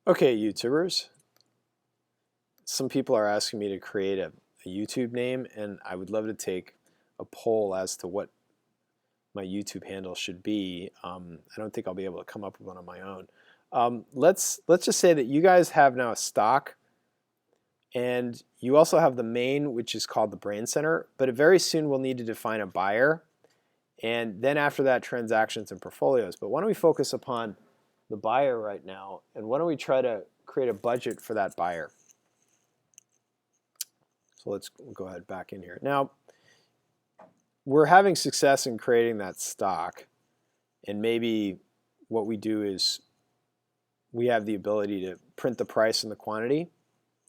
Okay, YouTubers. Some people are asking me to create a YouTube name, and I would love to take a poll as to what my YouTube handle should be. I don't think I'll be able to come up with one on my own. Let's just say that you guys have now a stock, and you also have the main, which is called the Brain Center, but very soon we'll need to define a buyer, and then after that, transactions and portfolios. But why don't we focus upon the buyer right now, and why don't we try to create a budget for that buyer? So let's go ahead back in here. Now, we're having success in creating that stock, and maybe what we do is we have the ability to print the price and the quantity.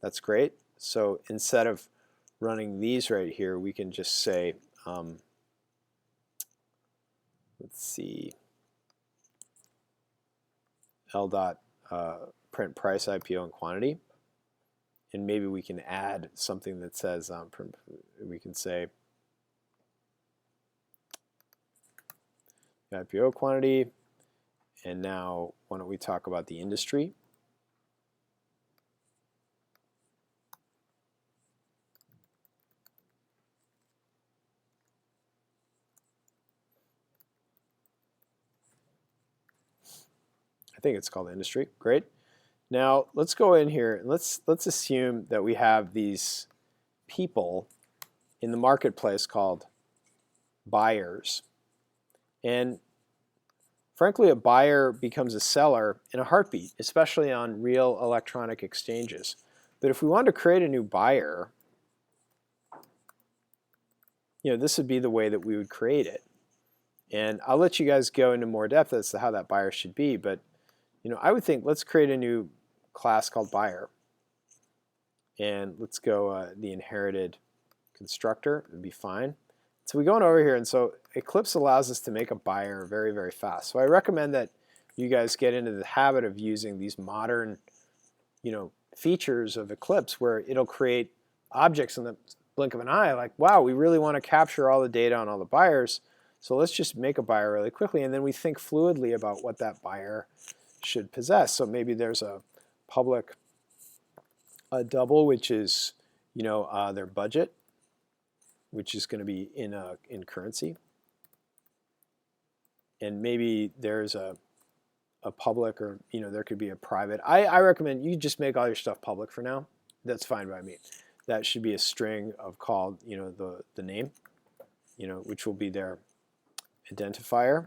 That's great. So instead of running these right here, we can just say, let's see, L dot print price, IPO, and quantity. And maybe we can add something that says, we can say IPO quantity. And now why don't we talk about the industry? I think it's called industry. Great. Now let's go in here and let's assume that we have these people in the marketplace called buyers. And frankly, a buyer becomes a seller in a heartbeat, especially on real electronic exchanges. But if we wanted to create a new buyer, this would be the way that we would create it. And I'll let you guys go into more depth as to how that buyer should be, but I would think let's create a new class called buyer. And let's go the inherited constructor, it'd be fine. So we go on over here, and so Eclipse allows us to make a buyer very, very fast. So I recommend that you guys get into the habit of using these modern, features of Eclipse where it'll create objects in the blink of an eye. Like, wow, we really want to capture all the data on all the buyers, so let's just make a buyer really quickly, and then we think fluidly about what that buyer should possess. So maybe there's a public double, which is their budget, which is going to be in currency, and maybe there's a public, or there could be a private. I recommend you just make all your stuff public for now. That's fine by me. That should be a string of called the name, which will be their identifier,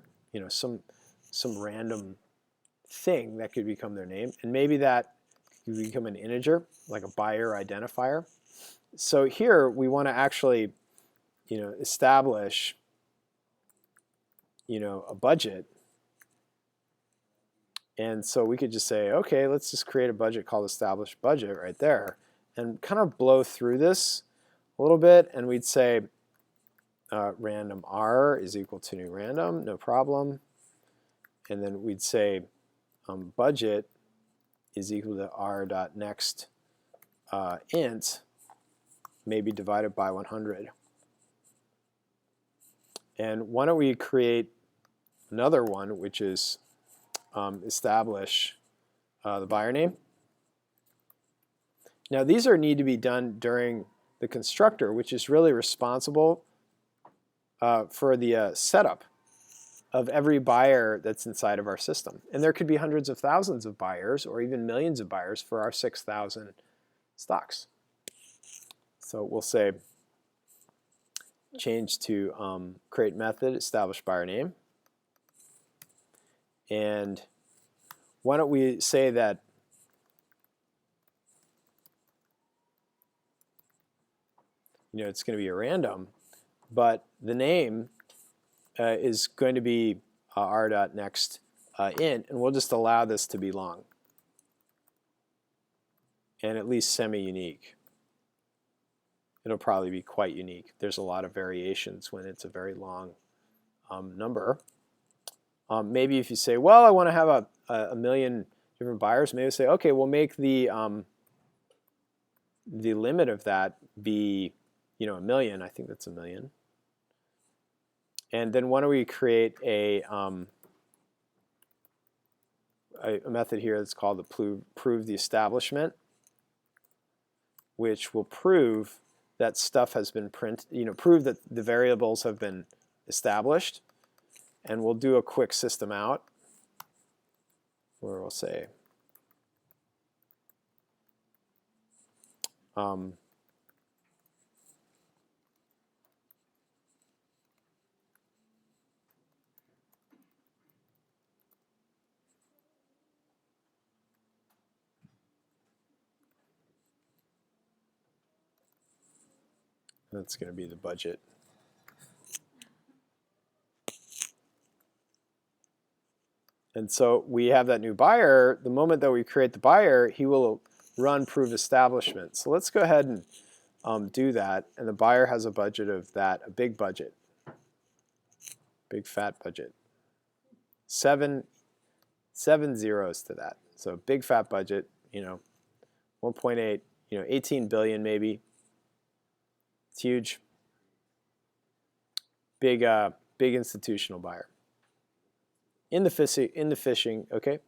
some random thing that could become their name, and maybe that could become an integer, like a buyer identifier. So here we want to actually establish a budget, and so we could just say, okay, let's just create a budget called establish budget right there, and kind of blow through this a little bit, and we'd say random r is equal to new random, no problem, and then we'd say budget is equal to r dot next int, maybe divided by 100. And why don't we create another one, which is establish the buyer name. Now these need to be done during the constructor, which is really responsible for the setup of every buyer that's inside of our system. And there could be hundreds of thousands of buyers, or even millions of buyers for our 6,000 stocks. So we'll say change to create method, establish buyer name. And why don't we say that it's going to be a random, but the name is going to be r.next int, and we'll just allow this to be long and at least semi-unique. It'll probably be quite unique. There's a lot of variations when it's a very long number. Maybe if you say, well, I want to have a million different buyers, maybe say, okay, we'll make the limit of that be a million. I think that's a million. And then why don't we create a a method here that's called the prove the establishment, which will prove that stuff has been prove that the variables have been established. And we'll do a quick system out where we'll say that's going to be the budget. And so we have that new buyer. The moment that we create the buyer, he will run prove establishment. So let's go ahead and do that. And the buyer has a budget of that, a big budget, big fat budget. Seven zeros to that. So big fat budget, 1.8, 18 billion maybe. It's huge. Big institutional buyer. In the phishing, okay.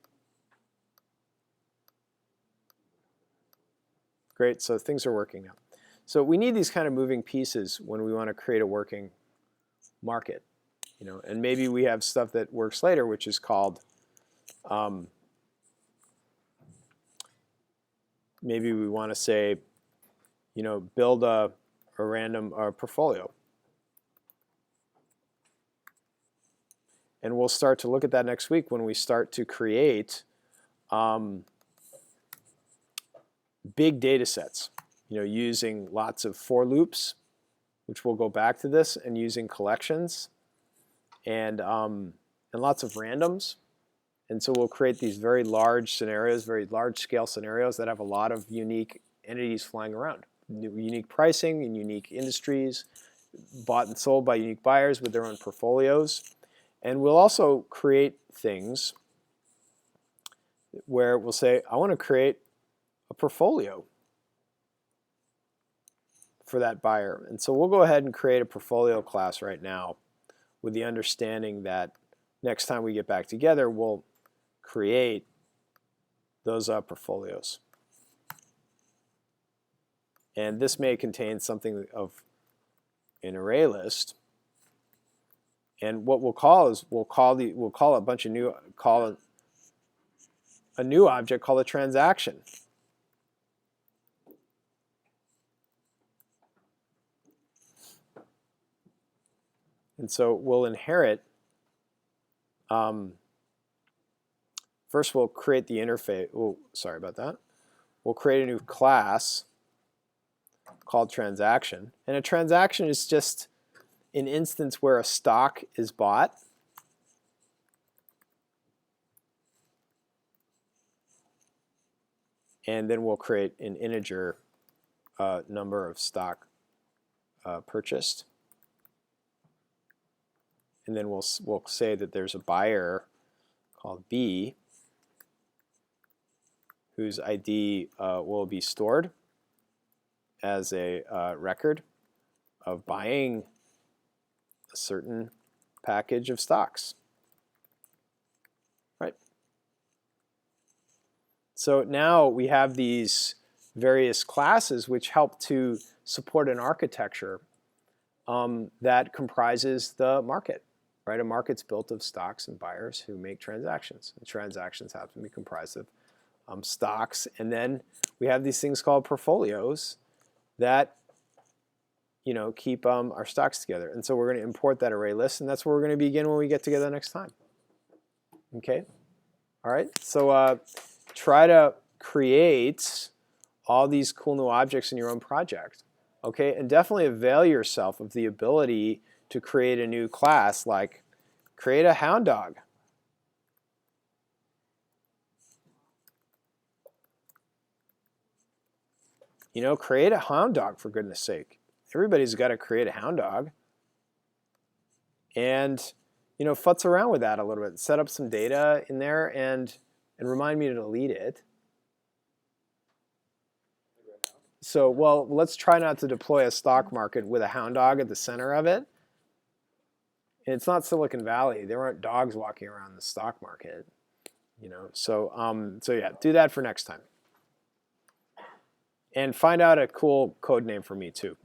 Great, so things are working now. So we need these kind of moving pieces when we want to create a working market, and maybe we have stuff that works later, which is called, maybe we want to say, build a random portfolio. And we'll start to look at that next week when we start to create big data sets, using lots of for loops, which we'll go back to this, and using collections and lots of randoms. And so we'll create these very large scenarios, very large scale scenarios that have a lot of unique entities flying around, unique pricing in unique industries, bought and sold by unique buyers with their own portfolios. And we'll also create things where we'll say, I want to create a portfolio for that buyer. And so we'll go ahead and create a portfolio class right now with the understanding that next time we get back together, we'll create those portfolios. And this may contain something of an array list. And what we'll call a bunch of new, a new object called a transaction. And so we'll inherit, first we'll create the interface, sorry about that. We'll create a new class called transaction. And a transaction is just an instance where a stock is bought. And then we'll create an integer number of stock purchased. And then we'll say that there's a buyer called B whose ID will be stored as a record of buying a certain package of stocks. Right? So now we have these various classes which help to support an architecture that comprises the market. Right? A market's built of stocks and buyers who make transactions. And transactions have to be comprised of stocks. And then we have these things called portfolios that keep our stocks together. And so we're going to import that array list, and that's where we're going to begin when we get together next time. Okay? All right? So try to create all these cool new objects in your own project. Okay? And definitely avail yourself of the ability to create a new class, like create a hound dog. Create a hound dog, for goodness sake. Everybody's got to create a hound dog. And, futz around with that a little bit. Set up some data in there and remind me to delete it. So, well, let's try not to deploy a stock market with a hound dog at the center of it. And it's not Silicon Valley. There aren't dogs walking around the stock market. You know, so yeah, do that for next time. And find out a cool code name for me too.